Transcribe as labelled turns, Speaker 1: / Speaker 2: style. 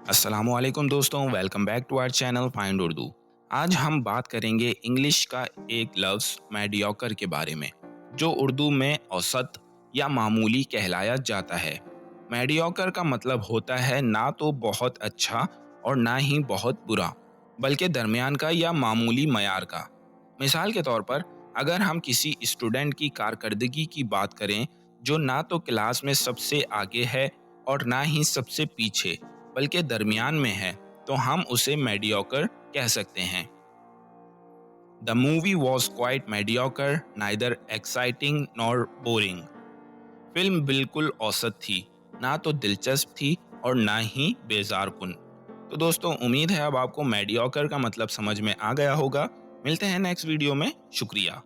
Speaker 1: अस्सलामुअलैकुम दोस्तों, welcome back to our channel find Urdu. आज हम बात करेंगे इंग्लिश का एक लफ्ज़ मेडियोकर के बारे में, जो उर्दू में औसत या मामूली कहलाया जाता है। मेडियोकर का मतलब होता है ना तो बहुत अच्छा और ना ही बहुत बुरा, बल्कि दरमियान का या मामूली मयार का। मिसाल के तौर पर, अगर हम किसी स्टूडेंट की कारकर्दगी की बात करें जो ना तो क्लास में सबसे आगे है और ना ही सबसे पीछे, बल्कि दरमियान में है, तो हम उसे मेडियोकर कह सकते हैं। The movie was quite mediocre, neither exciting nor boring. Film बिल्कुल औसत थी, ना तो दिलचस्प थी और ना ही बेजार कुन। तो दोस्तों, उम्मीद है अब आपको मेडियोकर का मतलब समझ में आ गया होगा। मिलते हैं नेक्स्ट वीडियो में। शुक्रिया।